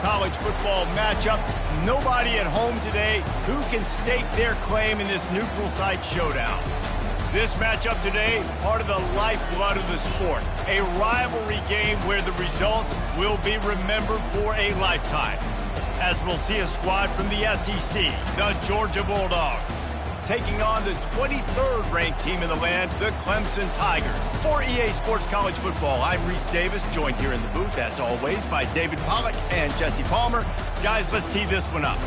college football matchup. Nobody at home today who can stake their claim in this neutral site showdown. This matchup today, part of the lifeblood of the sport. A rivalry game where the results will be remembered for a lifetime. As we'll see a squad from the SEC, the Georgia Bulldogs, taking on the 23rd ranked team in the land, the Clemson Tigers. For EA Sports College Football, I'm Reese Davis, joined here in the booth, as always, by David Pollack and Jesse Palmer. Guys, let's tee this one up.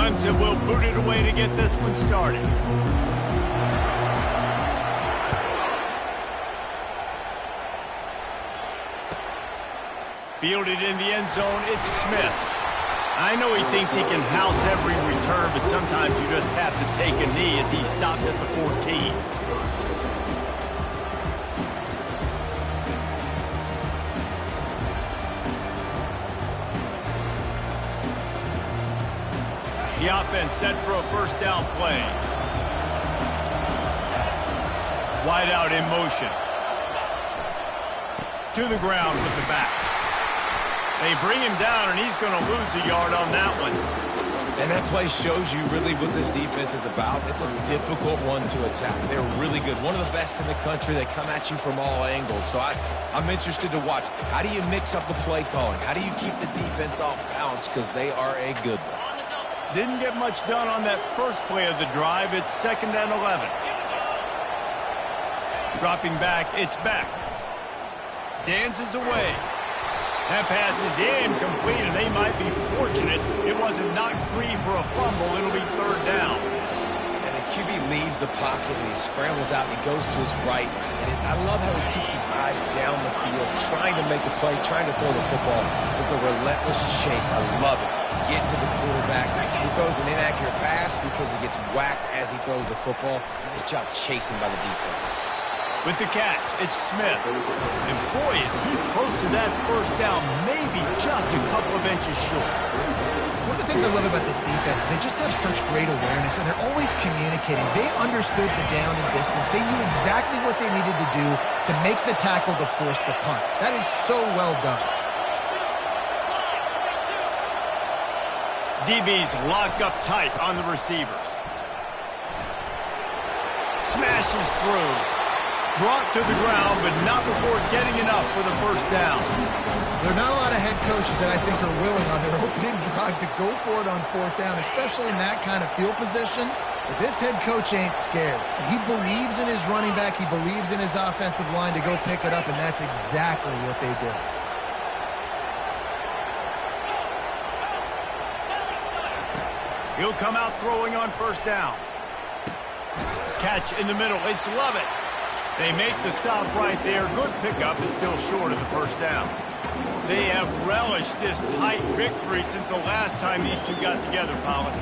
Clemson will boot it away to get this one started. Fielded in the end zone, it's Smith. I know he thinks he can house every return, but sometimes you just have to take a knee as he stopped at the 14. The offense set for a first down play. Wide out in motion. To the ground with the back. They bring him down, and he's going to lose a yard on that one. And that play shows you really what this defense is about. It's a difficult one to attack. They're really good. One of the best in the country. They come at you from all angles. So I'm interested to watch. How do you mix up the play calling? How do you keep the defense off balance? Because they are a good one. Didn't get much done on that first play of the drive. It's 2nd and 11. Dropping back, it's back. Dances away. That pass is incomplete, and they might be fortunate it wasn't knocked free for a fumble. It'll be 3rd down. And the QB leaves the pocket, and he scrambles out, and he goes to his right. And I love how he keeps his eyes down the field, trying to make a play, trying to throw the football with the relentless chase. I love it. Get to the quarterback. He throws an inaccurate pass because he gets whacked as he throws the football. Nice job chasing by the defense. With the catch, it's Smith. And boy, is he close to that first down, maybe just a couple of inches short. One of the things I love about this defense, they just have such great awareness, and they're always communicating. They understood the down and distance. They knew exactly what they needed to do to make the tackle to force the punt. That is so well done. DB's locked up tight on the receivers. Smashes through. Brought to the ground, but not before getting enough for the first down. There are not a lot of head coaches that I think are willing on their opening drive to go for it on 4th down, especially in that kind of field position. But this head coach ain't scared. He believes in his running back. He believes in his offensive line to go pick it up, and that's exactly what they did. He'll come out throwing on 1st down. Catch in the middle. It's Lovett. They make the stop right there. Good pickup, and still short of the first down. They have relished this tight victory since the last time these two got together, Pollard.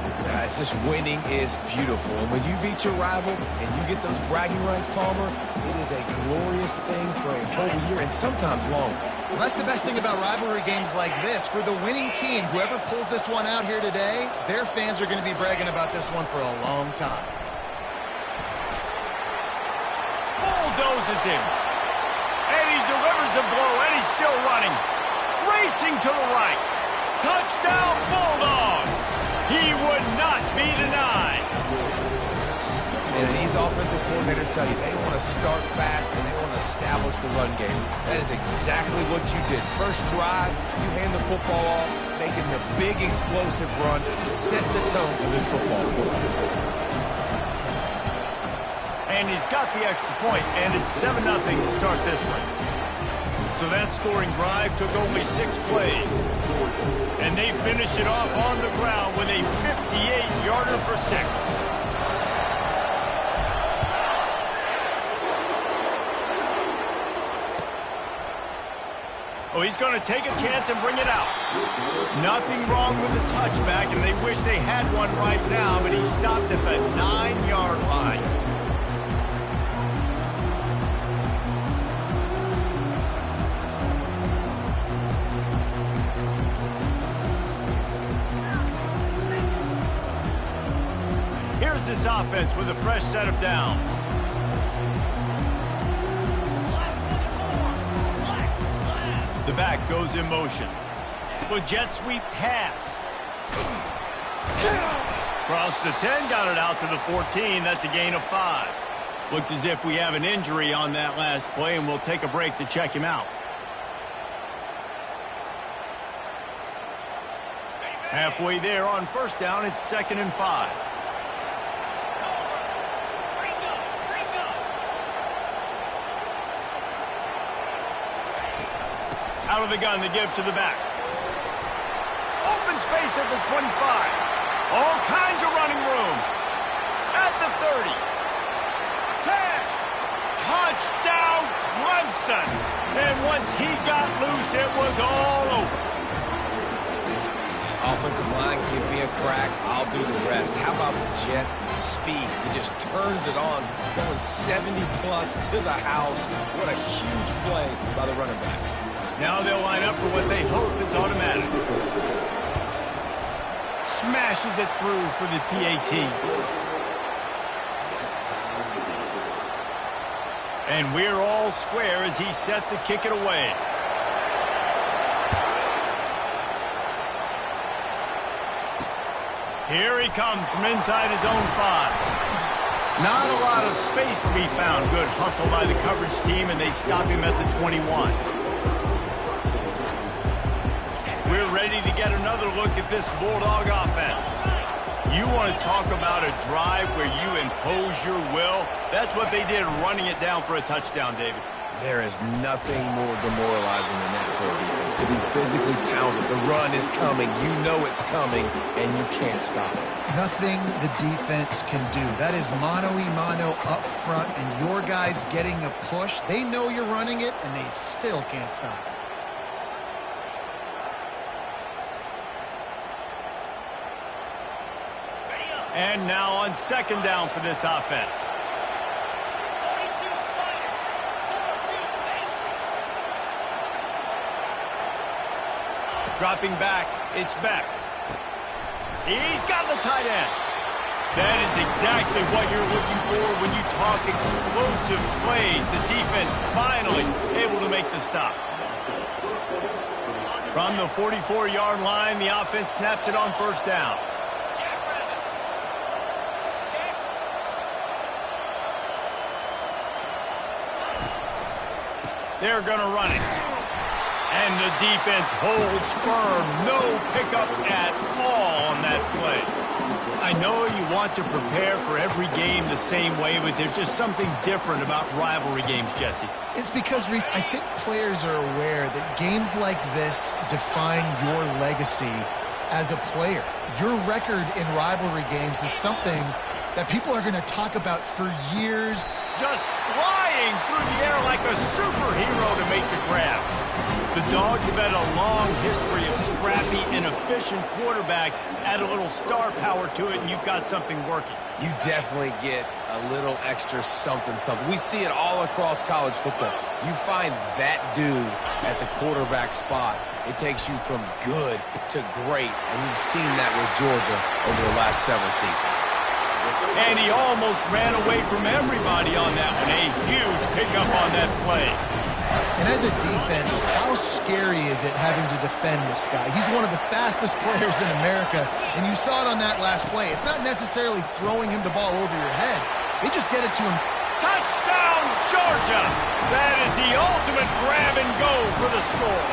It's just winning is beautiful. And when you beat your rival and you get those bragging rights, Palmer, it is a glorious thing for a whole year and sometimes longer. Well, that's the best thing about rivalry games like this. For the winning team, whoever pulls this one out here today, their fans are going to be bragging about this one for a long time. Bulldozes him. And he delivers the blow, and he's still running. Racing to the right. Touchdown, Bulldogs. He would not be denied. And these offensive coordinators tell you they want to start fast and they want to establish the run game. That is exactly what you did. First drive, you hand the football off, making the big explosive run, set the tone for this football game. And he's got the extra point, and it's 7-0 to start this one. So that scoring drive took only 6 plays. And they finished it off on the ground with a 58-yarder for 6. Oh, he's going to take a chance and bring it out. Nothing wrong with the touchback, and they wish they had one right now, but he stopped at the 9-yard line. starts this offense with a fresh set of downs. The back goes in motion. The jet sweep pass. Cross the 10, got it out to the 14. That's a gain of 5. Looks as if we have an injury on that last play, and we'll take a break to check him out. Halfway there on first down, it's 2nd and 5. Out of the gun to give to the back. Open space at the 25. All kinds of running room. At the 30. 10. Touchdown Clemson. And once he got loose, it was all over. Offensive line, give me a crack, I'll do the rest. How about the Jets, the speed? He just turns it on, going 70-plus to the house. What a huge play by the running back. Now they'll line up for what they hope is automatic. Smashes it through for the PAT. And we're all square as he's set to kick it away. Here he comes from inside his own 5. Not a lot of space to be found. Good hustle by the coverage team, and they stop him at the 21. We're ready to get another look at this Bulldog offense. You want to talk about a drive where you impose your will? That's what they did, running it down for a touchdown, David. There is nothing more demoralizing than that for a defense. To be physically pounded, the run is coming, you know it's coming, and you can't stop it. Nothing the defense can do. That is mano-a-mano up front, and your guys getting a push. They know you're running it, and they still can't stop it. And now on 2nd down for this offense. Dropping back, it's Beck. He's got the tight end. That is exactly what you're looking for when you talk explosive plays. The defense finally able to make the stop. From the 44-yard line, the offense snaps it on first down. They're going to run it. And the defense holds firm. No pickup at all on that play. I know you want to prepare for every game the same way, but there's just something different about rivalry games, Jesse. It's because, Reese, I think players are aware that games like this define your legacy as a player. Your record in rivalry games is something that people are going to talk about for years. Just flying through the air like a superhero to make the grab. The Dogs have had a long history of scrappy and efficient quarterbacks. Add a little star power to it, and you've got something working. You definitely get a little extra something. We see it all across college football. You find that dude at the quarterback spot, it takes you from good to great, and you've seen that with Georgia over the last several seasons. And he almost ran away from everybody on that one. A huge pickup on that play. And as a defense, how scary is it having to defend this guy? He's one of the fastest players in America, and you saw it on that last play. It's not necessarily throwing him the ball over your head. They just get it to him. Touchdown, Georgia! That is the ultimate grab and go for the score.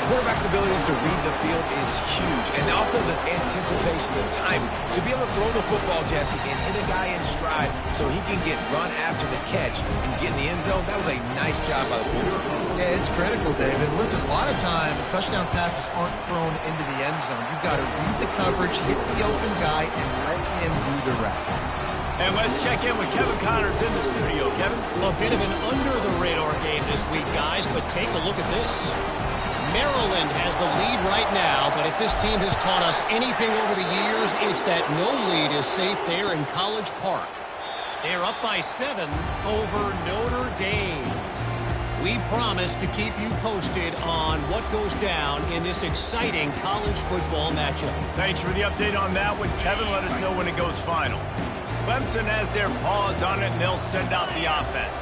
Quarterback's abilities to read the field is huge, and also the anticipation, the time to be able to throw the football, Jesse, and hit a guy in stride so he can get run after the catch and get in the end zone. That was a nice job by the quarterback. Yeah, it's critical, David. Listen, a lot of times touchdown passes aren't thrown into the end zone. You've got to read the coverage, hit the open guy, and let him do the rest. And let's check in with Kevin Connors in the studio. Kevin? A bit of an under-the-radar game this week, guys, but take a look at this. Maryland has the lead right now, but if this team has taught us anything over the years, it's that no lead is safe there in College Park. They're up by 7 over Notre Dame. We promise to keep you posted on what goes down in this exciting college football matchup. Thanks for the update on that one, Kevin. Let us know when it goes final. Clemson has their paws on it, and they'll send out the offense.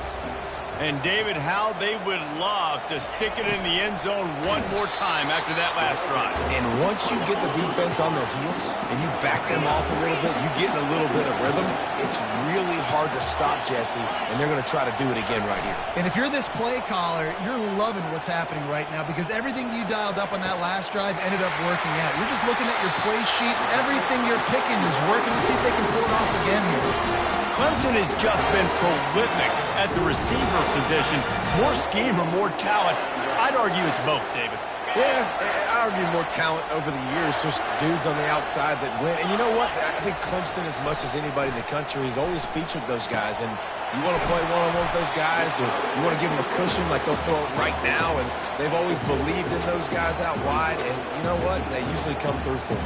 And, David, how they would love to stick it in the end zone one more time after that last drive. And once you get the defense on their heels and you back them off a little bit, you get in a little bit of rhythm, it's really hard to stop Jesse, and they're going to try to do it again right here. And if you're this play caller, you're loving what's happening right now because everything you dialed up on that last drive ended up working out. You're just looking at your play sheet. Everything you're picking is working. Let's see if they can pull it off again here. Clemson has just been prolific at the receiver position. More scheme or more talent? I'd argue it's both, David. Yeah, I argue more talent over the years, just dudes on the outside that win. And you know what? I think Clemson, as much as anybody in the country, has always featured those guys. And you want to play one-on-one with those guys, or you want to give them a cushion like they'll throw it right now. And they've always believed in those guys out wide. And you know what? They usually come through for them.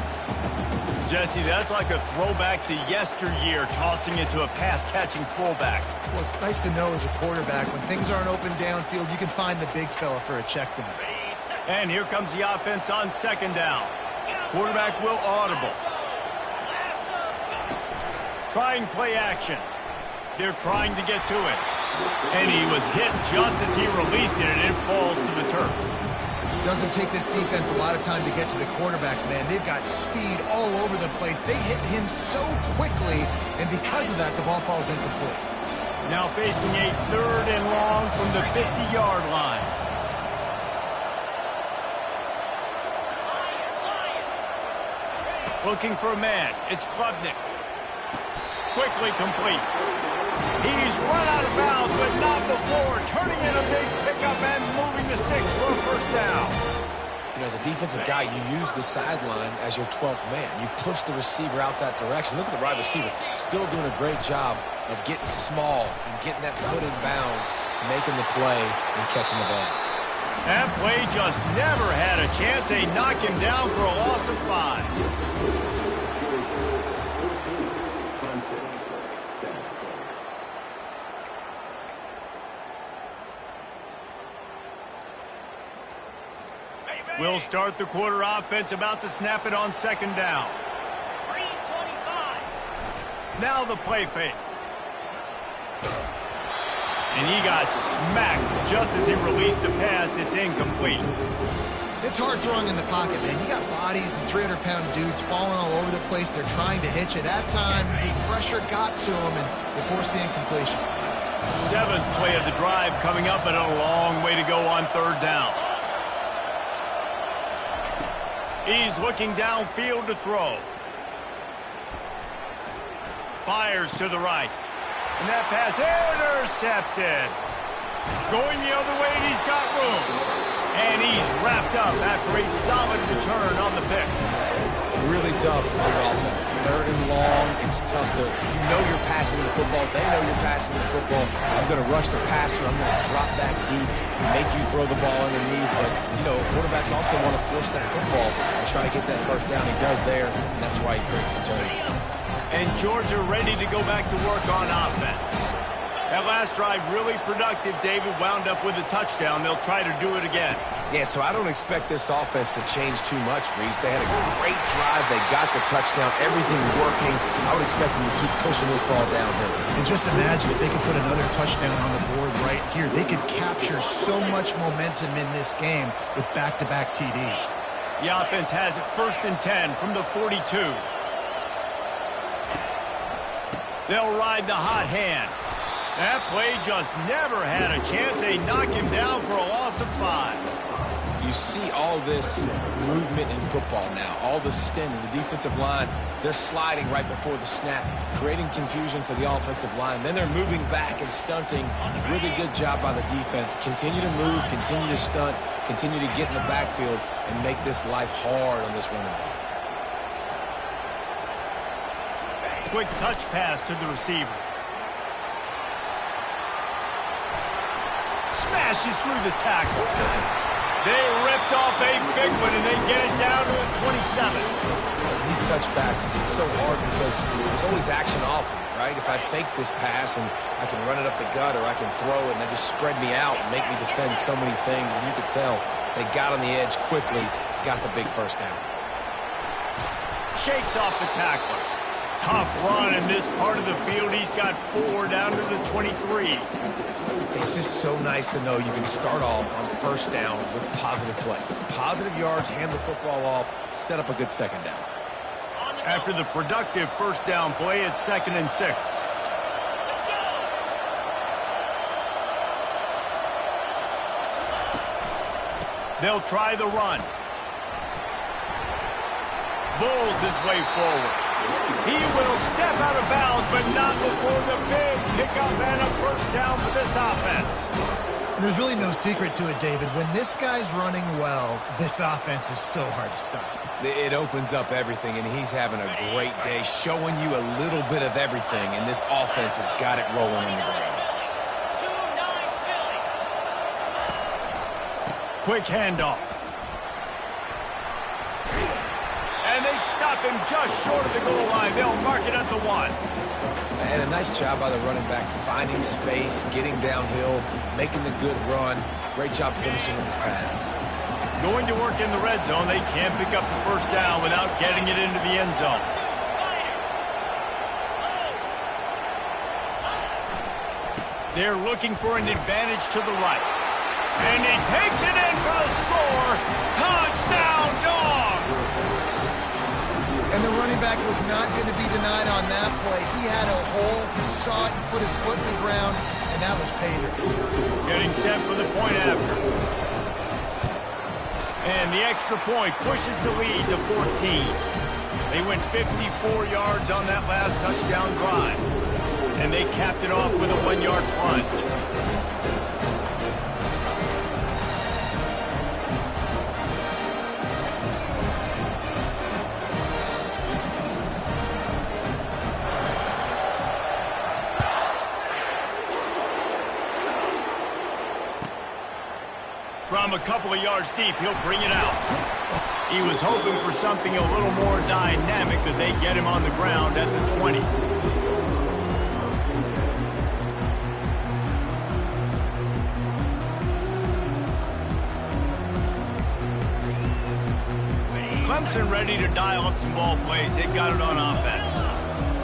Jesse, that's like a throwback to yesteryear, tossing it to a pass-catching fullback. Well, it's nice to know as a quarterback, when things aren't open downfield, you can find the big fella for a check down. And here comes the offense on second down. Quarterback will audible. Trying play action. They're trying to get to it. And he was hit just as he released it, and it falls to the turf. Doesn't take this defense a lot of time to get to the quarterback, man. They've got speed all over the place. They hit him so quickly, and because of that, the ball falls incomplete. Now facing a 3rd and long from the 50-yard line. Looking for a man. It's Klubnik. Quickly complete. He's run out of bounds, but not before. Turning in a big pickup and moving the sticks for a first down. You know, as a defensive guy, you use the sideline as your 12th man. You push the receiver out that direction. Look at the wide receiver. Still doing a great job of getting small and getting that foot in bounds, making the play, and catching the ball. That play just never had a chance. They knock him down for a loss of 5. We'll start the quarter offense, about to snap it on second down. 3:25. Now the play fake. And he got smacked just as he released the pass. It's incomplete. It's hard throwing in the pocket, man. You got bodies and 300-pound dudes falling all over the place. They're trying to hit you. That time, the pressure got to him, and they forced the incompletion. 7th play of the drive coming up, but a long way to go on 3rd down. He's looking downfield to throw. Fires to the right. And that pass intercepted. Going the other way, and he's got room. And he's wrapped up after a solid return on the pick. Really tough on the offense. 3rd and long, it's tough to, you know you're passing the football. They know you're passing the football. I'm going to rush the passer. I'm going to drop back deep, make you throw the ball underneath. But, you know, quarterbacks also want to force that football and try to get that first down. He does there, and that's why he breaks the turn. And Georgia ready to go back to work on offense. That last drive really productive. David wound up with a touchdown. They'll try to do it again. Yeah, so I don't expect this offense to change too much, Reese. They had a great drive. They got the touchdown. Everything working. I would expect them to keep pushing this ball downhill. And just imagine if they could put another touchdown on the board right here. They could capture so much momentum in this game with back-to-back TDs. The offense has it 1st and 10 from the 42. They'll ride the hot hand. That play just never had a chance. They knock him down for a loss of 5. You see all this movement in football now, all the stemming, the defensive line, they're sliding right before the snap, creating confusion for the offensive line. Then they're moving back and stunting. Really good job by the defense. Continue to move, continue to stunt, continue to get in the backfield and make this life hard on this running back. Quick touch pass to the receiver. Smashes through the tackle. They ripped off a big one, and they get it down to the 27. These touch passes, it's so hard because there's always action off of it, right? If I fake this pass and I can run it up the gut or I can throw it and they just spread me out and make me defend so many things, and you could tell they got on the edge quickly, got the big first down. Shakes off the tackler. Tough run in this part of the field. He's got 4 down to the 23. It's just so nice to know you can start off on first down with positive plays. Positive yards, hand the football off, set up a good second down. After the productive first down play, it's 2nd and 6. They'll try the run. Bulls his way forward. He will step out of bounds, but not before the big pickup and a first down for this offense. There's really no secret to it, David. When this guy's running well, this offense is so hard to stop. It opens up everything, and he's having a great day, showing you a little bit of everything, and this offense has got it rolling on the ground. Quick handoff. And they stop him just short of the goal line. They'll mark it at the 1. And a nice job by the running back, finding space, getting downhill, making the good run. Great job finishing with his pads. Going to work in the red zone. They can't pick up the first down without getting it into the end zone. They're looking for an advantage to the right. And he takes it in for the score. Touchdown, Dawgs! And the running back was not going to be denied on that play. He had a hole, he saw it, he put his foot in the ground, and that was pay dirt. Getting set for the point after. And the extra point pushes the lead to 14. They went 54 yards on that last touchdown drive. And they capped it off with a 1-yard plunge. From a couple of yards deep, he'll bring it out. He was hoping for something a little more dynamic, that they get him on the ground at the 20. Clemson ready to dial up some ball plays. They've got it on offense.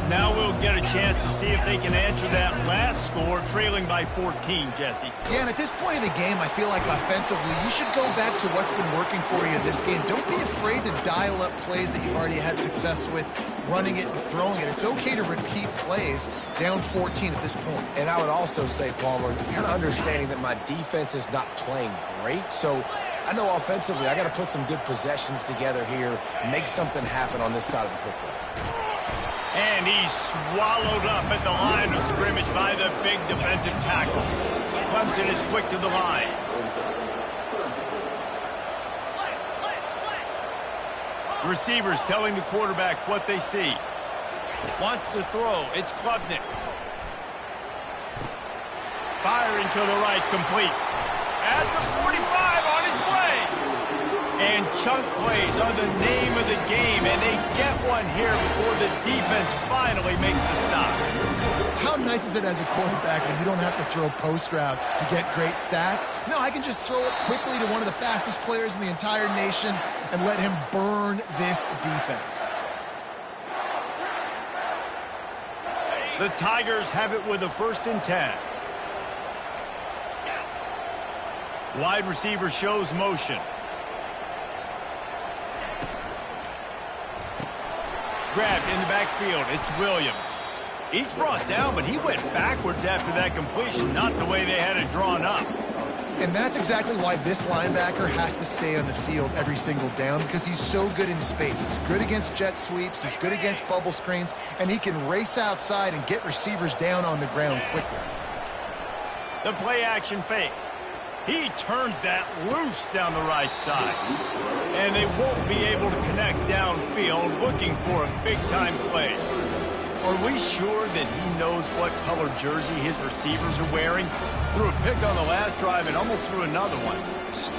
Now we'll get a chance to see if they can answer that last score, trailing by 14, Jesse. Yeah, and at this point in the game, I feel like offensively, you should go back to what's been working for you this game. Don't be afraid to dial up plays that you've already had success with, running it and throwing it. It's okay to repeat plays down 14 at this point. And I would also say, Palmer, kind of understanding that my defense is not playing great, so I know offensively I got to put some good possessions together here, make something happen on this side of the football. And he's swallowed up at the line of scrimmage by the big defensive tackle. Clemson is quick to the line. Receivers telling the quarterback what they see. Wants to throw. It's Klubnik. Firing to the right, complete. At the 45, on its way. And chunk plays are the name of the game, and they get one here before the defense finally makes the stop. How nice is it as a quarterback when you don't have to throw post routes to get great stats? No, I can just throw it quickly to one of the fastest players in the entire nation and let him burn this defense. The Tigers have it with a 1st and 10. Wide receiver shows motion. Grabbed in the backfield. It's Williams. He's brought down, but he went backwards after that completion, not the way they had it drawn up. And that's exactly why this linebacker has to stay on the field every single down, because he's so good in space. He's good against jet sweeps, he's good against bubble screens, and he can race outside and get receivers down on the ground quickly. The play action fake. He turns that loose down the right side. And they won't be able to connect downfield, looking for a big-time play. Are we sure that he knows what color jersey his receivers are wearing? Threw a pick on the last drive and almost threw another one.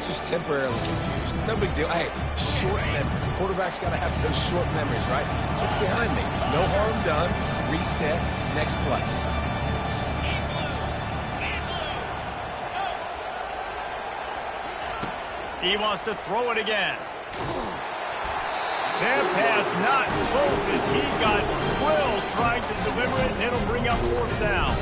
just temporarily confused. No big deal. Hey, short memory. Quarterback's got to have those short memories, right? It's behind me. No harm done. Reset. Next play. He wants to throw it again. That pass not close as he got drilled trying to deliver it, and it'll bring up fourth down.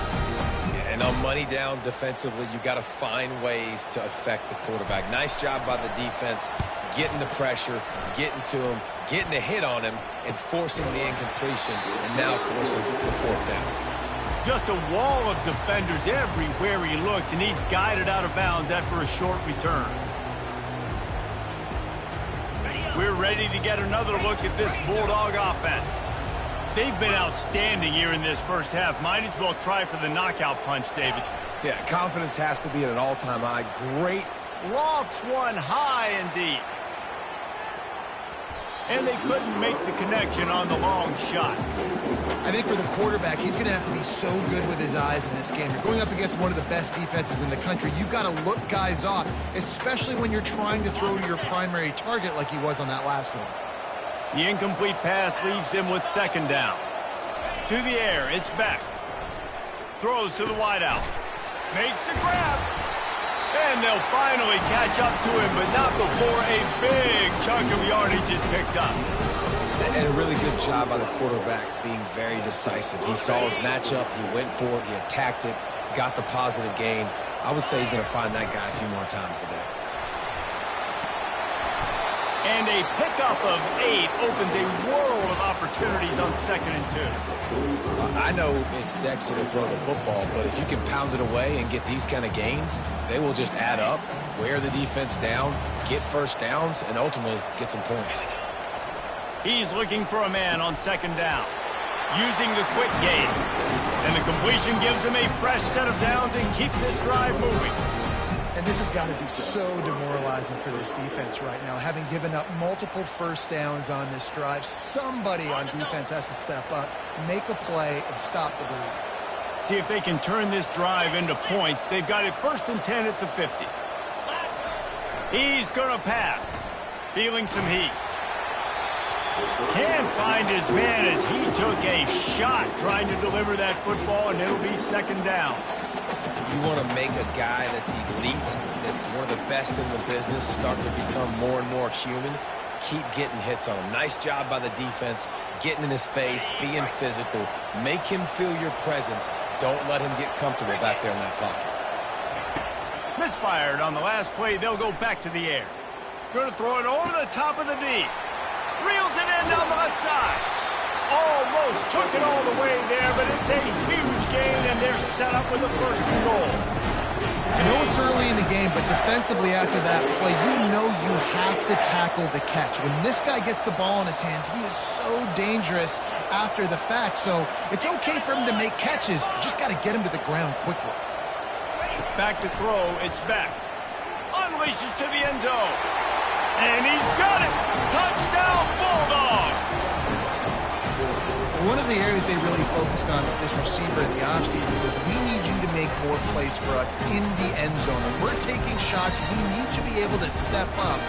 And on money down defensively, you got to find ways to affect the quarterback. Nice job by the defense, getting the pressure, getting to him, getting a hit on him, and forcing the incompletion, and now forcing the fourth down. Just a wall of defenders everywhere he looks, and he's guided out of bounds after a short return. We're ready to get another look at this Bulldog offense. They've been outstanding here in this first half. Might as well try for the knockout punch, David. Yeah, confidence has to be at an all-time high. Great. Lofts one high and deep. And they couldn't make the connection on the long shot. I think for the quarterback, he's going to have to be so good with his eyes in this game. You're going up against one of the best defenses in the country. You've got to look guys off, especially when you're trying to throw to your primary target like he was on that last one. The incomplete pass leaves him with second down. To the air, it's Beck. Throws to the wideout. Makes the grab. And they'll finally catch up to him, but not before a big chunk of yardage is picked up. And a really good job by the quarterback being very decisive. He saw his matchup, he went for it, he attacked it, got the positive gain. I would say he's going to find that guy a few more times today. And a pickup of 8 opens a world of opportunities on 2nd and 2. I know it's sexy to throw the football, but if you can pound it away and get these kind of gains, they will just add up, wear the defense down, get first downs, and ultimately get some points. He's looking for a man on 2nd down, using the quick game. And the completion gives him a fresh set of downs and keeps this drive moving. And this has got to be so demoralizing for this defense right now. Having given up multiple first downs on this drive, somebody on defense has to step up, make a play, and stop the bleed. See if they can turn this drive into points. They've got it 1st and 10 at the 50. He's going to pass, feeling some heat. Can't find his man as he took a shot trying to deliver that football, and it'll be 2nd down. You want to make a guy that's elite, that's one of the best in the business, start to become more and more human, keep getting hits on him. Nice job by the defense, getting in his face, being physical. Make him feel your presence. Don't let him get comfortable back there in that pocket. Misfired on the last play. They'll go back to the air. Going to throw it over the top of the D. Reels it in down the left side. Almost took it all the way there, but it's a huge gain, and they're set up with a 1st and goal. I know it's early in the game, but defensively after that play, you know you have to tackle the catch. When this guy gets the ball in his hands, he is so dangerous after the fact. So it's okay for him to make catches. You just got to get him to the ground quickly. Back to throw, it's back. Unleashes to the end zone. And he's got it. Touchdown, Bulldogs. One of the areas they really focused on with this receiver in the offseason was we need you to make more plays for us in the end zone. When we're taking shots, we need to be able to step up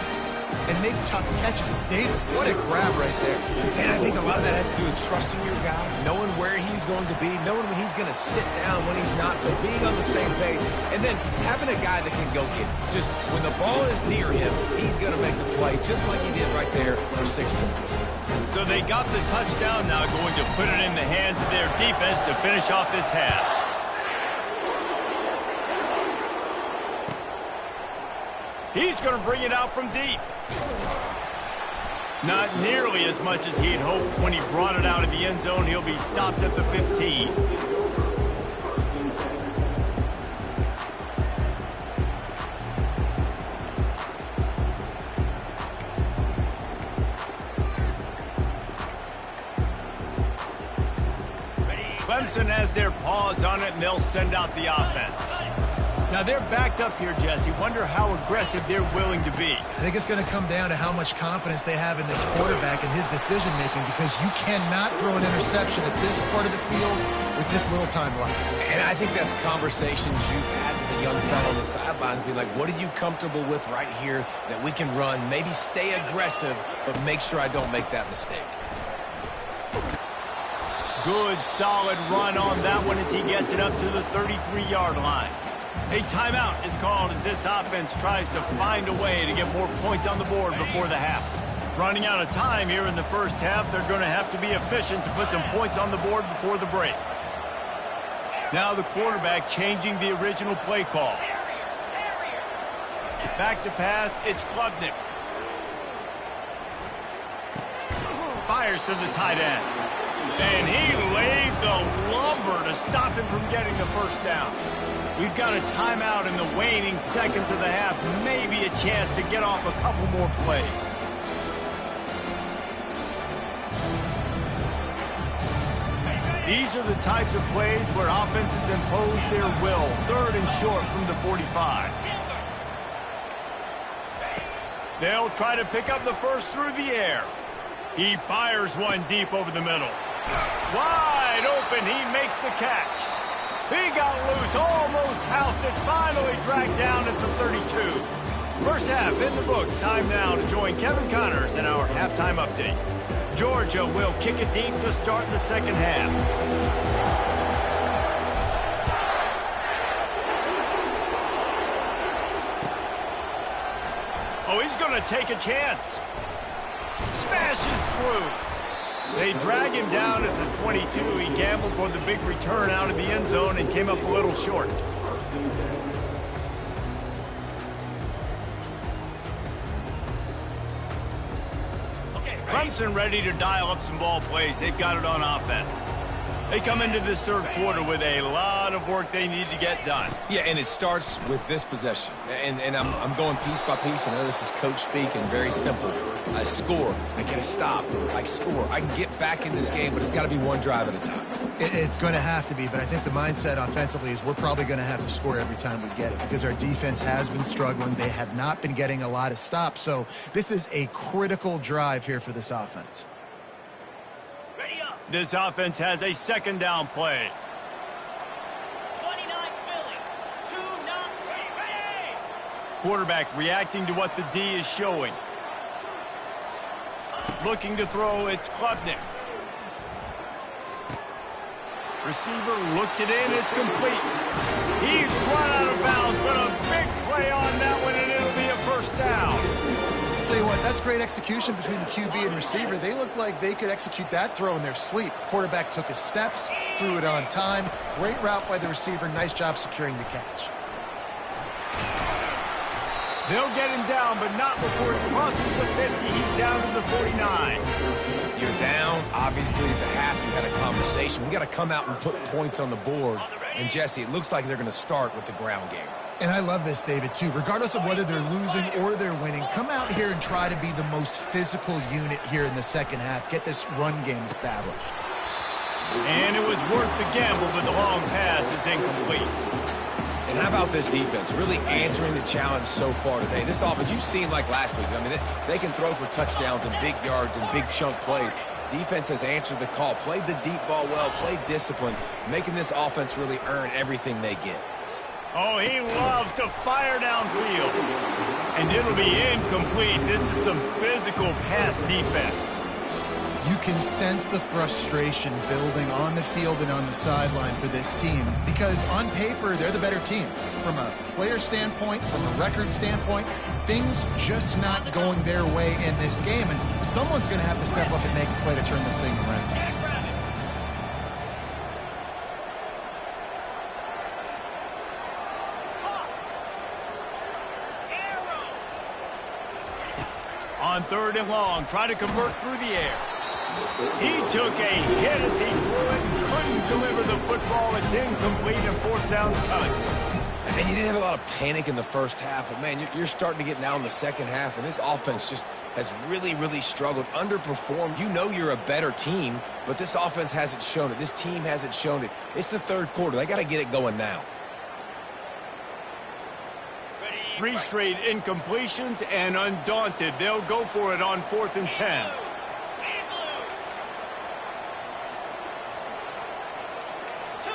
and make tough catches. David, what a grab right there. And I think a lot of that has to do with trusting your guy, knowing where he's going to be, knowing when he's going to sit down, when he's not, so being on the same page, and then having a guy that can go get it. Just when the ball is near him, he's going to make the play, just like he did right there for 6 points. So they got the touchdown, now going to put it in the hands of their defense to finish off this half. He's going to bring it out from deep. Not nearly as much as he'd hoped when he brought it out of the end zone. He'll be stopped at the 15. Clemson has their paws on it, and they'll send out the offense. Now they're backed up here, Jesse. Wonder how aggressive they're willing to be. I think it's going to come down to how much confidence they have in this quarterback and his decision-making, because you cannot throw an interception at this part of the field with this little time left. And I think that's conversations you've had with the young fellow on the sidelines. Be like, what are you comfortable with right here that we can run? Maybe stay aggressive, but make sure I don't make that mistake. Good, solid run on that one as he gets it up to the 33-yard line. A timeout is called as this offense tries to find a way to get more points on the board before the half. Running out of time here in the first half, they're going to have to be efficient to put some points on the board before the break. Now the quarterback changing the original play call. Back to pass, it's Klubnik. Fires to the tight end. And he laid the lumber to stop him from getting the first down. We've got a timeout in the waning seconds of the half. Maybe a chance to get off a couple more plays. These are the types of plays where offenses impose their will. 3rd and short from the 45. They'll try to pick up the first through the air. He fires one deep over the middle. Wide open, he makes the catch. He got loose, almost housed it, finally dragged down at the 32. First half in the books. Time now to join Kevin Connors in our halftime update. Georgia will kick it deep to start the second half. Oh, he's going to take a chance. Smashes through. They drag him down at the 22. He gambled for the big return out of the end zone and came up a little short. Clemson ready to dial up some ball plays. They've got it on offense. They come into this third quarter with a lot of work they need to get done. Yeah, and it starts with this possession. And I'm going piece by piece. I know this is coach speak and very simple. I score. I get a stop. I score. I can get back in this game, but it's got to be one drive at a time. It's going to have to be, but I think the mindset offensively is we're probably going to have to score every time we get it because our defense has been struggling. They have not been getting a lot of stops, so this is a critical drive here for this offense. This offense has a second down play. 29 Philly, 2 not ready. Quarterback reacting to what the D is showing. Looking to throw, it's Klubnik. Receiver looks it in, it's complete. He's run out of bounds, but a big play on that one, and it'll be a first down. Tell you what, that's great execution between the QB and receiver. They look like they could execute that throw in their sleep. Quarterback took his steps, threw it on time. Great route by the receiver. Nice job securing the catch. They'll get him down, but not before he crosses the 50. He's down to the 49. You're down. Obviously, at the half, you had a conversation. We got to come out and put points on the board. And, Jesse, it looks like they're going to start with the ground game. And I love this, David, too. Regardless of whether they're losing or they're winning, come out here and try to be the most physical unit here in the second half. Get this run game established. And it was worth the gamble, but the long pass is incomplete. And how about this defense? Really answering the challenge so far today. This offense, you've seen like last week. I mean, they can throw for touchdowns and big yards and big chunk plays. Defense has answered the call, played the deep ball well, played discipline, making this offense really earn everything they get. Oh, he loves to fire downfield. And it'll be incomplete. This is some physical pass defense. You can sense the frustration building on the field and on the sideline for this team because on paper, they're the better team. From a player standpoint, from a record standpoint, things just not going their way in this game. And someone's going to have to step up and make a play to turn this thing around. On 3rd and long, try to convert through the air. He took a hit as he threw it and couldn't deliver the football. It's incomplete and 4th down's coming. And you didn't have a lot of panic in the first half, but, man, you're starting to get now in the second half, and this offense just has really, really struggled, underperformed. You know you're a better team, but this offense hasn't shown it. This team hasn't shown it. It's the third quarter. They got to get it going now. 3 straight incompletions, and undaunted, they'll go for it on 4th and 10.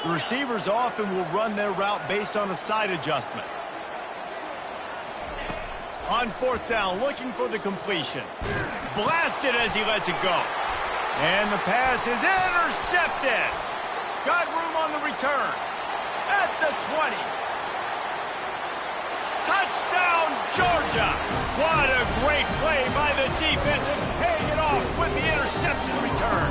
The receivers often will run their route based on a side adjustment. On 4th down, looking for the completion. Blasted as he lets it go. And the pass is intercepted. Got room on the return. At the 20. Touchdown, Georgia. What a great play by the defense and paying it off with the interception return.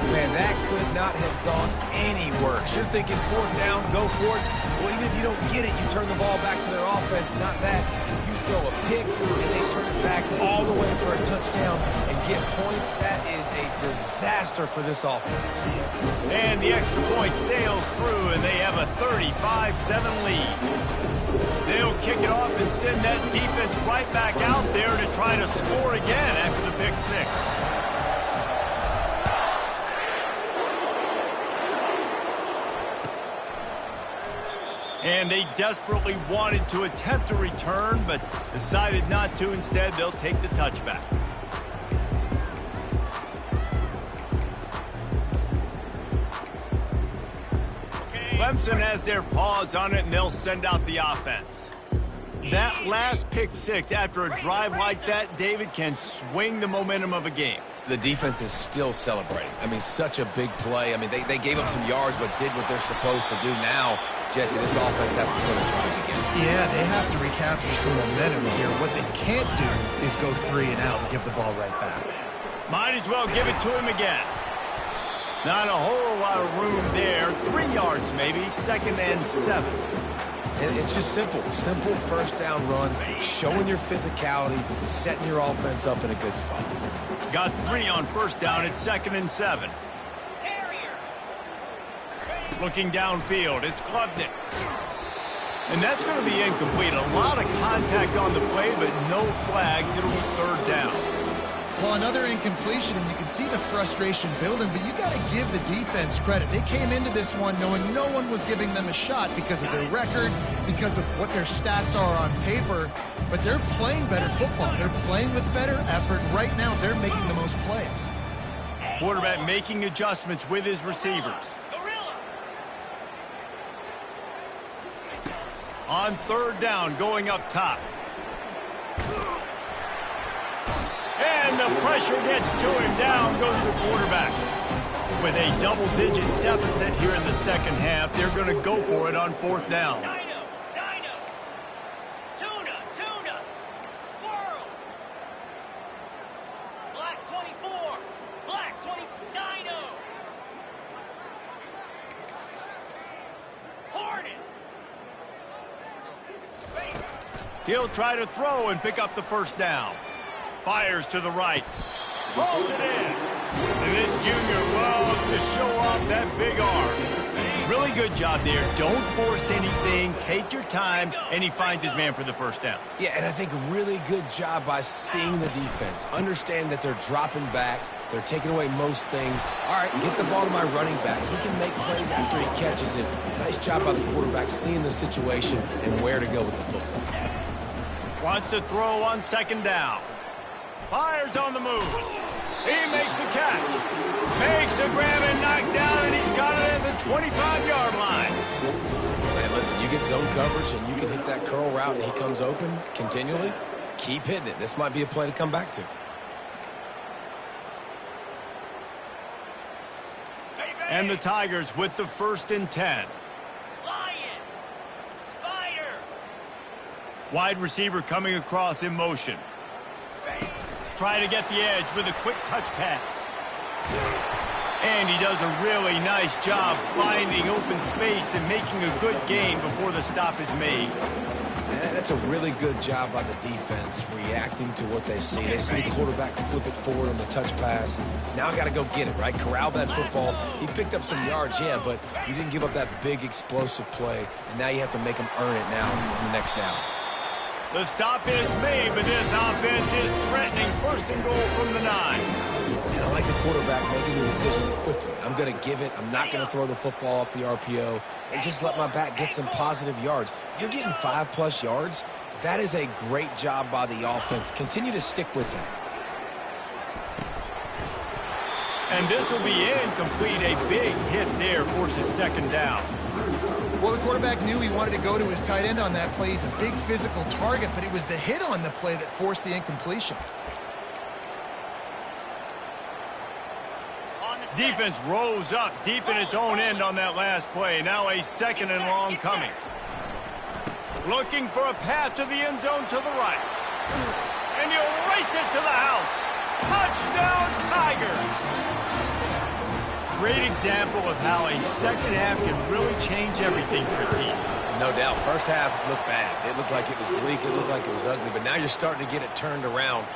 Man, that could not have gone any worse. You're thinking 4th down, go for it. Well, even if you don't get it, you turn the ball back to their offense. Not that. You throw a pick, and they turn it back all the way for a touchdown and get points. That is a disaster for this offense. And the extra point sails through, and they have a 35-7 lead. They'll kick it off and send that defense right back out there to try to score again after the pick 6. And they desperately wanted to attempt a return, but decided not to. Instead, they'll take the touchback. Clemson has their paws on it, and they'll send out the offense. That last pick 6 after a drive like that, David, can swing the momentum of a game. The defense is still celebrating. I mean, such a big play. I mean, they gave up some yards but did what they're supposed to do now. Jesse, this offense has to put a drive together. Yeah, they have to recapture some momentum here. What they can't do is go 3 and out and give the ball right back. Might as well give it to him again. Not a whole lot of room there. 3 yards maybe, 2nd and 7. And it's just simple. Simple 1st down run, showing your physicality, setting your offense up in a good spot. Got 3 on 1st down. It's 2nd and 7. Looking downfield, it's Klubnik. And that's going to be incomplete. A lot of contact on the play, but no flags. It'll be 3rd down. Well, another incompletion, and you can see the frustration building, but you got to give the defense credit. They came into this one knowing no one was giving them a shot because of their record, because of what their stats are on paper, but they're playing better football. They're playing with better effort. Right now, they're making the most plays. Quarterback making adjustments with his receivers. On 3rd down, going up top. And the pressure gets to him. Down goes the quarterback. With a double-digit deficit here in the 2nd half, they're going to go for it on 4th down. Dino, tuna, squirrel. Black 24, black 20, Dino. Hornet. He'll try to throw and pick up the 1st down. Fires to the right. Rolls it in. And this junior loves to show off that big arm. Really good job there. Don't force anything. Take your time. And he finds his man for the 1st down. Yeah, and I think really good job by seeing the defense. Understand that they're dropping back. They're taking away most things. All right, get the ball to my running back. He can make plays after he catches it. Nice job by the quarterback seeing the situation and where to go with the football. Wants to throw on 2nd down. Fires on the move. He makes the catch. Makes the grab and knock down, and he's got it at the 25-yard line. Man, listen, you get zone coverage and you can hit that curl route and he comes open continually. Keep hitting it. This might be a play to come back to. And the Tigers with the 1st and 10. Lion, spider. Wide receiver coming across in motion. Trying to get the edge with a quick touch pass. And he does a really nice job finding open space and making a good gain before the stop is made. And that's a really good job by the defense, reacting to what they see. They see the quarterback flip it forward on the touch pass. Now got to go get it, right? Corral that football. He picked up some yards, yeah, but you didn't give up that big explosive play. And now you have to make him earn it now on the next down. The stop is made, but this offense is threatening 1st and goal from the 9. And I like the quarterback making the decision quickly. I'm going to give it. I'm not going to throw the football off the RPO and just let my back get some positive yards. You're getting 5+ yards. That is a great job by the offense. Continue to stick with that. And this will be incomplete. A big hit there forces second down. Well, the quarterback knew he wanted to go to his tight end on that play. He's a big physical target, but it was the hit on the play that forced the incompletion. Defense rose up deep in its own end on that last play. Now a second and long coming. Looking for a path to the end zone to the right. And he'll race it to the house. Touchdown, Tigers! Great example of how a second half can really change everything for a team. No doubt. First half looked bad. It looked like it was bleak. It looked like it was ugly. But now you're starting to get it turned around.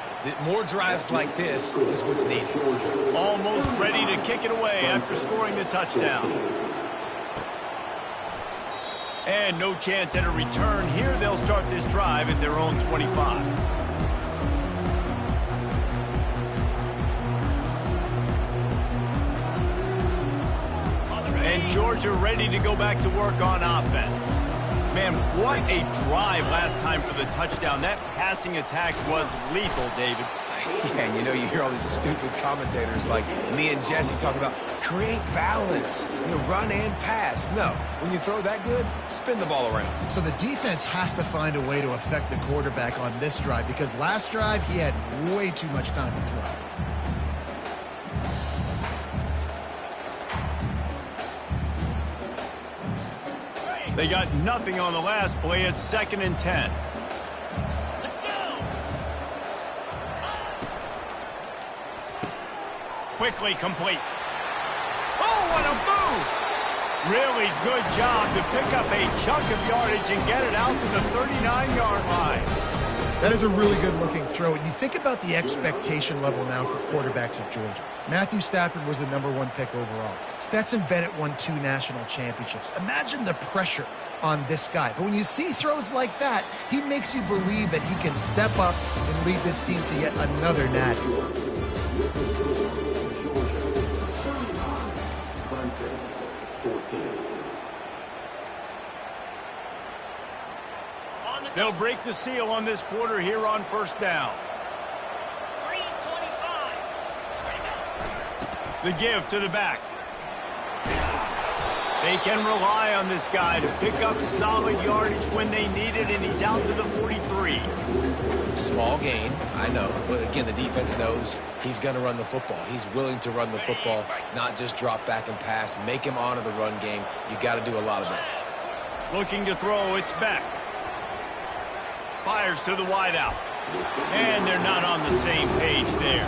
More drives like this is what's needed. Almost ready to kick it away after scoring the touchdown. And no chance at a return here. They'll start this drive at their own 25. And Georgia ready to go back to work on offense. Man, what a drive last time for the touchdown. That passing attack was lethal, David. Yeah, and you hear all these stupid commentators like me and Jesse talking about create balance, run and pass. No, when you throw that good, spin the ball around. So the defense has to find a way to affect the quarterback on this drive because last drive he had way too much time to throw. They got nothing on the last play. It's 2nd and 10. Let's go. Quickly complete. Oh, what a move! Really good job to pick up a chunk of yardage and get it out to the 39-yard line. That is a really good-looking throw. And you think about the expectation level now for quarterbacks at Georgia. Matthew Stafford was the #1 pick overall. Stetson Bennett won 2 national championships. Imagine the pressure on this guy. But when you see throws like that, he makes you believe that he can step up and lead this team to yet another natty. They'll break the seal on this quarter here on first down. 3:25. The give to the back. They can rely on this guy to pick up solid yardage when they need it, and he's out to the 43. Small gain, I know. But again, the defense knows he's going to run the football. He's willing to run the football, not just drop back and pass. Make him honor the run game. You got to do a lot of this. Looking to throw, it's back. Fires to the wideout. And they're not on the same page there.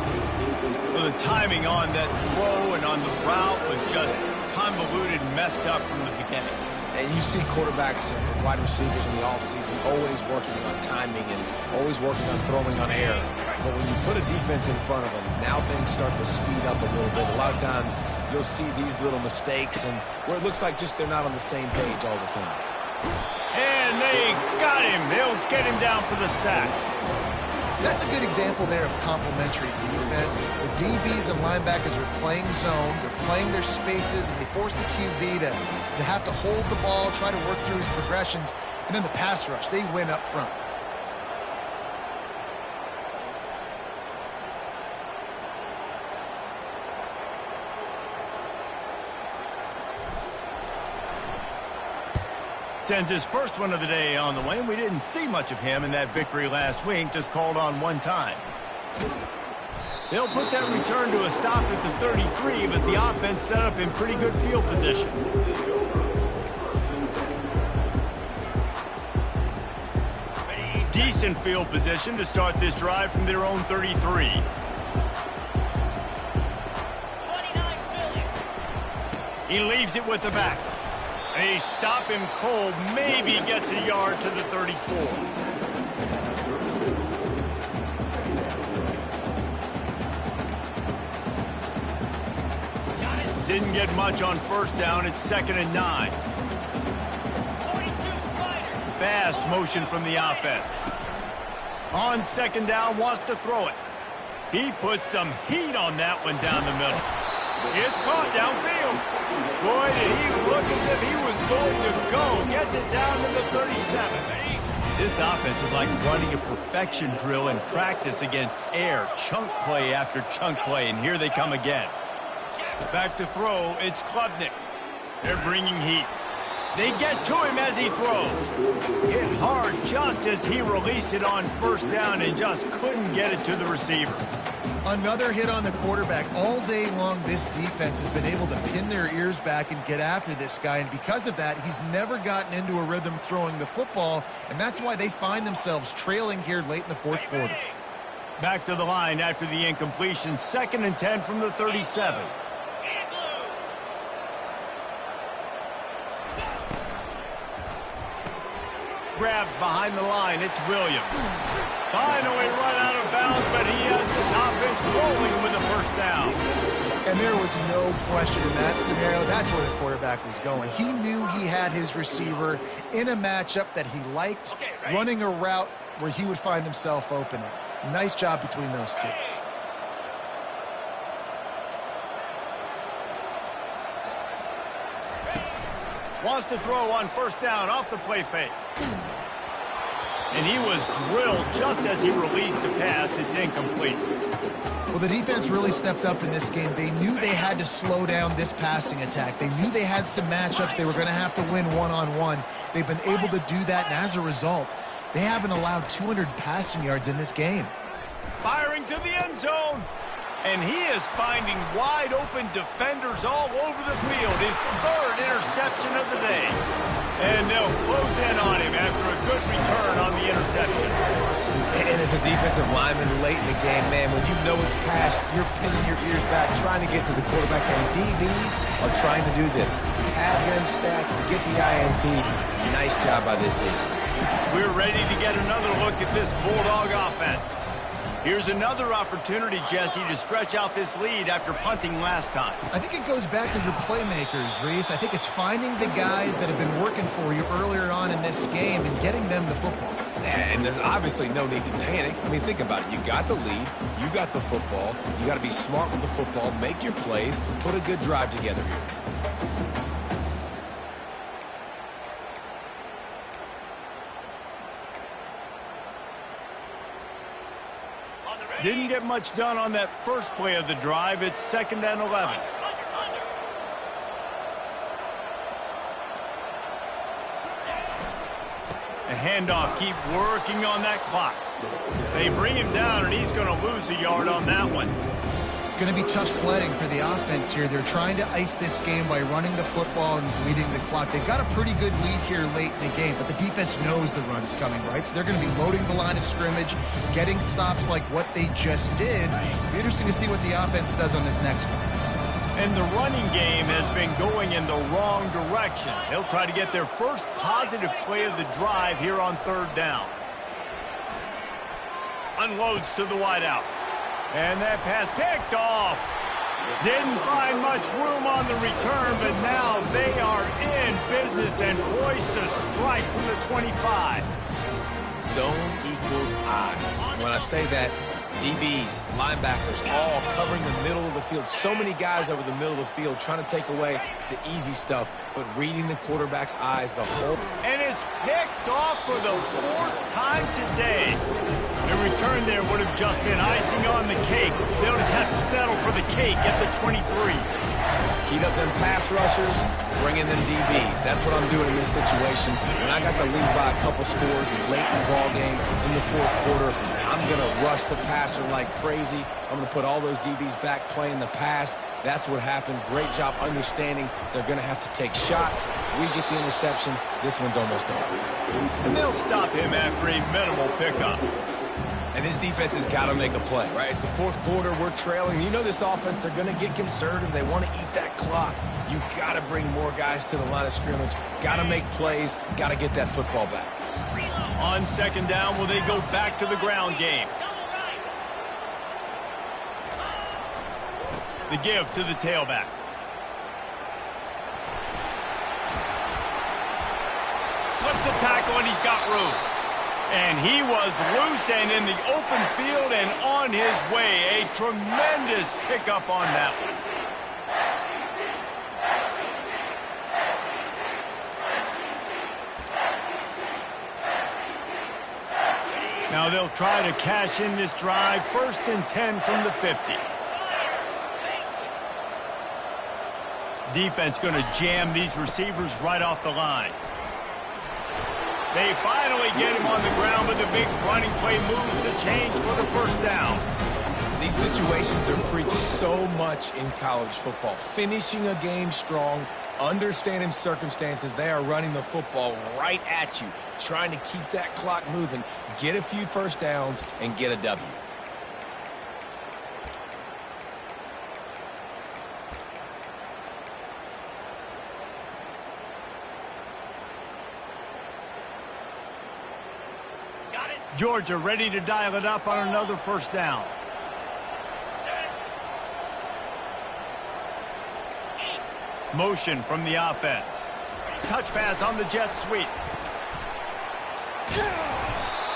Well, the timing on that throw and on the route was just convoluted, messed up from the beginning. And you see quarterbacks and wide receivers in the offseason always working on timing and always working on throwing on air. But when you put a defense in front of them, now things start to speed up a little bit. A lot of times you'll see these little mistakes and where it looks like just they're not on the same page all the time. And they got him. They'll get him down for the sack. That's a good example there of complementary defense. The DBs and linebackers are playing zone, they're playing their spaces, and they force the QB to have to hold the ball, try to work through his progressions, and then the pass rush, they win up front. Sends his first one of the day on the way, and we didn't see much of him in that victory last week, just called on one time. They'll put that return to a stop at the 33, but the offense set up in pretty good field position. Decent field position to start this drive from their own 33. 29 billion. He leaves it with the back. They stop him cold, maybe gets a yard to the 34. Didn't get much on first down. It's 2nd and 9. 42 Spider. Fast motion from the offense. On 2nd down, wants to throw it. He put some heat on that one down the middle. It's caught downfield. Boy, did he look as if he was going to go. Gets it down to the 37. This offense is like running a perfection drill in practice against air. Chunk play after chunk play, and here they come again. Back to throw, it's Klubnik. They're bringing heat. They get to him as he throws. Hit hard just as he released it on first down and just couldn't get it to the receiver. Another hit on the quarterback. All day long, this defense has been able to pin their ears back and get after this guy, and because of that, he's never gotten into a rhythm throwing the football, and that's why they find themselves trailing here late in the fourth quarter. Back to the line after the incompletion. 2nd and 10 from the 37. Grabbed behind the line. It's Williams. Finally run out of bounds, but he has this offense rolling with the first down. And there was no question in that scenario. That's where the quarterback was going. He knew he had his receiver in a matchup that he liked, running a route where he would find himself open. Nice job between those two. Wants to throw on first down off the play fake. And he was drilled just as he released the pass. It's incomplete. Well, the defense really stepped up in this game. They knew they had to slow down this passing attack. They knew they had some matchups they were going to have to win one-on-one. They've been able to do that, and as a result, they haven't allowed 200 passing yards in this game. Firing to the end zone. And he is finding wide-open defenders all over the field. His 3rd interception of the day. And they'll close in on him after a good return on the interception. And as a defensive lineman late in the game, man, when you know it's pass, you're pinning your ears back, trying to get to the quarterback. And DBs are trying to do this. Pad them stats, get the INT. Nice job by this defense. We're ready to get another look at this Bulldog offense. Here's another opportunity, Jesse, to stretch out this lead after punting last time. I think it goes back to your playmakers, Reese. I think it's finding the guys that have been working for you earlier on in this game and getting them the football. And there's obviously no need to panic. I mean, think about it. You got the lead. You got the football. You got to be smart with the football. Make your plays. Put a good drive together here. Didn't get much done on that first play of the drive. It's 2nd and 11. A handoff, keep working on that clock. They bring him down, and he's going to lose a yard on that one. It's going to be tough sledding for the offense here. They're trying to ice this game by running the football and bleeding the clock. They've got a pretty good lead here late in the game, but the defense knows the run's coming, right? So they're going to be loading the line of scrimmage, getting stops like what they just did. It'll be interesting to see what the offense does on this next one. And the running game has been going in the wrong direction. They'll try to get their first positive play of the drive here on 3rd down. Unloads to the wideout. And that pass picked off. Didn't find much room on the return, but now they are in business and poised to strike from the 25. Zone equals eyes. When I say that, DBs, linebackers, all covering the middle of the field. So many guys over the middle of the field trying to take away the easy stuff, but reading the quarterback's eyes the whole. And it's picked off for the 4th time today. The return there would have just been icing on the cake. They'll just have to settle for the cake at the 23. Heat up them pass rushers, bring in them DBs. That's what I'm doing in this situation. When I got the lead by a couple scores late in the ball game in the 4th quarter, I'm going to rush the passer like crazy. I'm going to put all those DBs back playing the pass. That's what happened. Great job understanding they're going to have to take shots. We get the interception. This one's almost over. And they'll stop him after a minimal pickup. And this defense has got to make a play, right? It's the 4th quarter. We're trailing. You know this offense, they're going to get conservative. They want to eat that clock. You got to bring more guys to the line of scrimmage. Got to make plays. Got to get that football back. On 2nd down, will they go back to the ground game? The give to the tailback. Slips a tackle, and he's got room. And he was loose and in the open field and on on his way. A tremendous pickup on that one. Now they'll try to cash in this drive. 1st and 10 from the 50. Defense going to jam these receivers right off the line. They finally get him on the ground, but the big running play moves the change for the 1st down. These situations are preached so much in college football. Finishing a game strong, understanding circumstances. They are running the football right at you, trying to keep that clock moving, get a few 1st downs, and get a W. Georgia ready to dial it up on another 1st down. Motion from the offense. Touch pass on the jet sweep.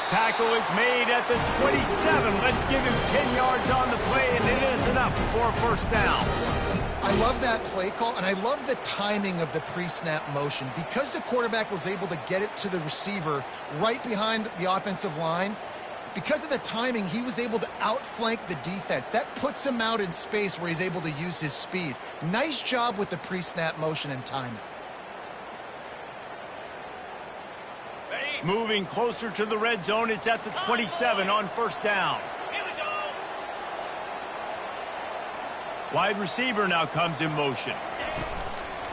Tackle is made at the 27. Let's give him 10 yards on the play, and it is enough for a 1st down. I love that play call, and I love the timing of the pre-snap motion. Because the quarterback was able to get it to the receiver right behind the offensive line, because of the timing, he was able to outflank the defense. That puts him out in space where he's able to use his speed. Nice job with the pre-snap motion and timing. Moving closer to the red zone, it's at the 27 on 1st down. Here we go. Wide receiver now comes in motion.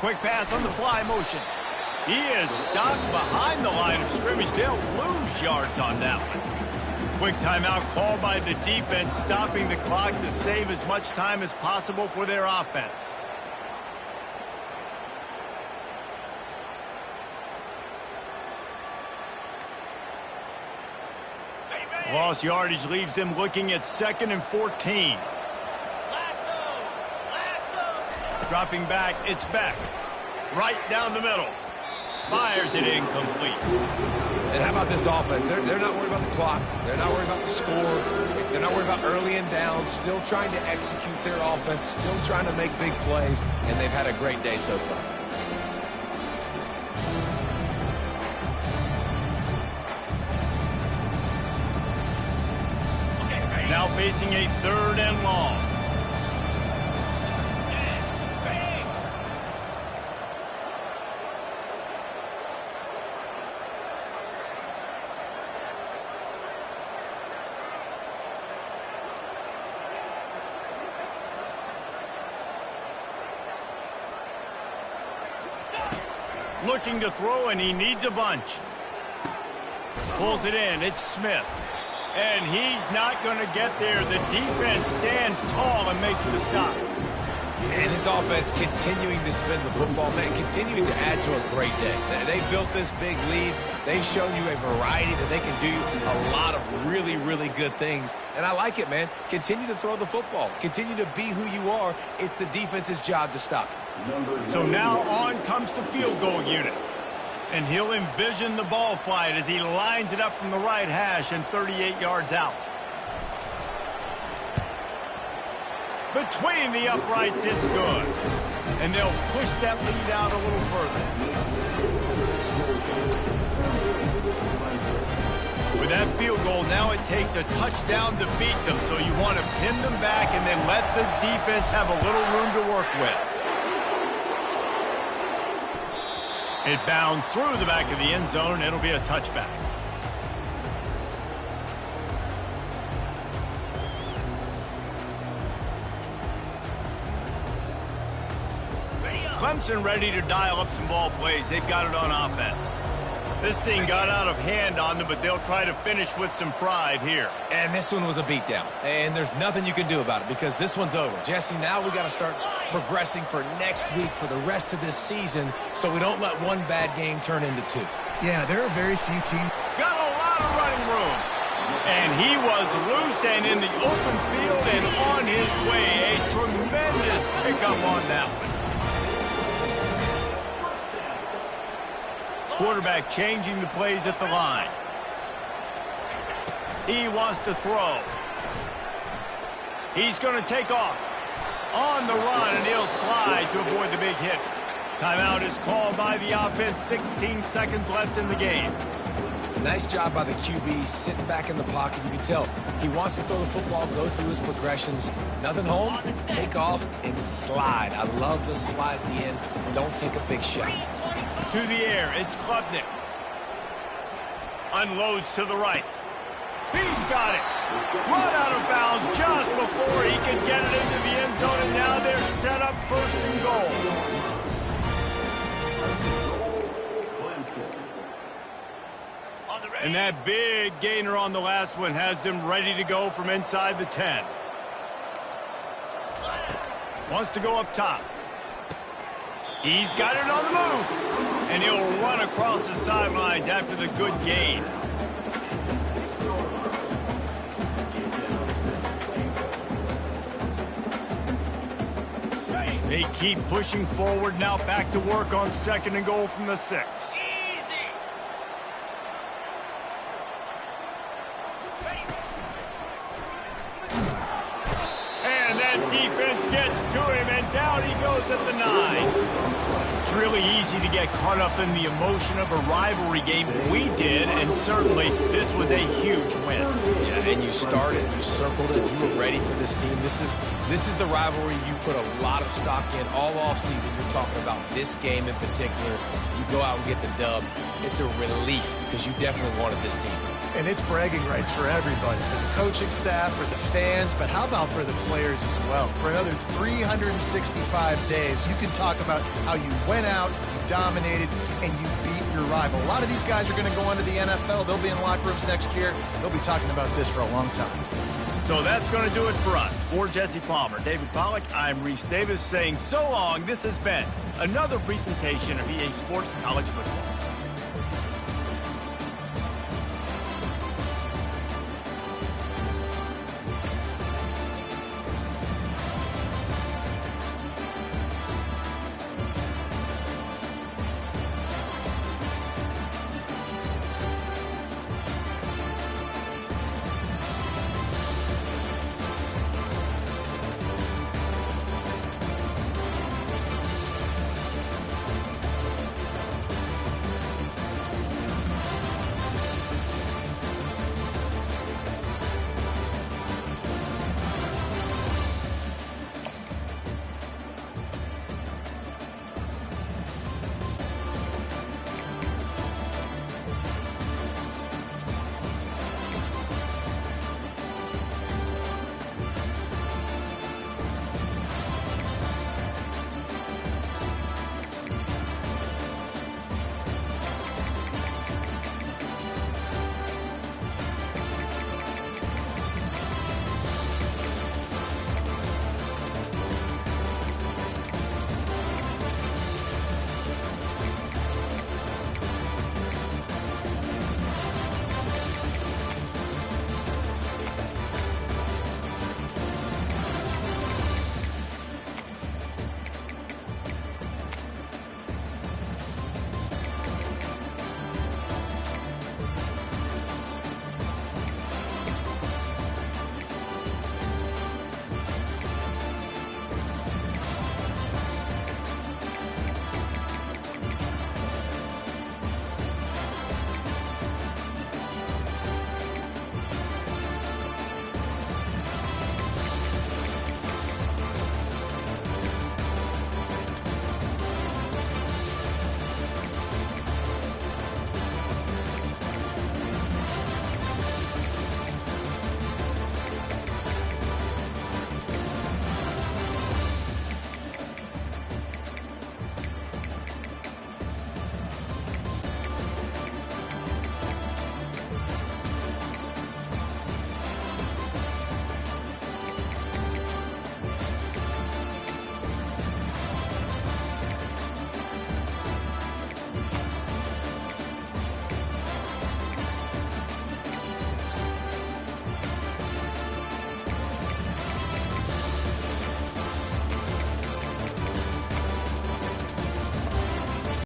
Quick pass on the fly motion. He is stopped behind the line of scrimmage. They'll lose yards on that one. Quick timeout called by the defense, stopping the clock to save as much time as possible for their offense. Lost yardage leaves them looking at 2nd and 14. Lasso. Dropping back, it's Beck. Right down the middle. Fires it incomplete. And how about this offense? They're not worried about the clock. They're not worried about the score. They're not worried about early and downs. Still trying to execute their offense. Still trying to make big plays. And they've had a great day so far. Now facing a 3rd and long. Looking to throw, and he needs a bunch. Pulls it in. It's Smith. And he's not going to get there. The defense stands tall and makes the stop. And his offense continuing to spin the football, man, continuing to add to a great day. They built this big lead. They've shown you a variety that they can do a lot of really, really good things. And I like it, man. Continue to throw the football. Continue to be who you are. It's the defense's job to stop you. So now on comes the field goal unit. And he'll envision the ball flight as he lines it up from the right hash and 38 yards out. Between the uprights, it's good. And they'll push that lead out a little further. With that field goal, now it takes a touchdown to beat them. So you want to pin them back and then let the defense have a little room to work with. It bounds through the back of the end zone. It'll be a touchback. Clemson ready to dial up some ball plays. They've got it on offense. This thing got out of hand on them, but they'll try to finish with some pride here. And this one was a beatdown. And there's nothing you can do about it because this one's over. Jesse, now we got to start progressing for next week, for the rest of this season, so we don't let one bad game turn into two. Yeah, there are very few teams. Got a lot of running room. And he was loose and in the open field and on his way. A tremendous pickup on that one. Quarterback changing the plays at the line. He wants to throw. He's going to take off. On the run, and he'll slide to avoid the big hit. Timeout is called by the offense. 16 seconds left in the game. Nice job by the QB, sitting back in the pocket. You can tell he wants to throw the football, go through his progressions. Nothing home, take off, and slide. I love the slide at the end. Don't take a big shot. To the air, it's Klubnik. Unloads to the right. He's got it. Run out of bounds just before he can get it into the end zone, and now they're set up first and goal. And that big gainer on the last one has them ready to go from inside the 10. Wants to go up top. He's got it on the move. And he'll run across the sidelines after the good gain. They keep pushing forward, now back to work on second and goal from the 6. And that defense gets to him, and down he goes at the 9. It's really easy to get caught up in the emotion of a rivalry game. We did, and certainly this was a huge win. Yeah, and you started, you circled it, you were ready for this team. This is the rivalry you put a lot of stock in all offseason. You're talking about this game in particular. You go out and get the dub. It's a relief because you definitely wanted this team. And it's bragging rights for everybody, for the coaching staff, for the fans, but how about for the players as well? For another 365 days, you can talk about how you went out, you dominated, and you beat your rival. A lot of these guys are going to go on to the NFL. They'll be in locker rooms next year. They'll be talking about this for a long time. So that's going to do it for us. For Jesse Palmer, David Pollack, I'm Reese Davis saying so long. This has been another presentation of EA Sports College Football.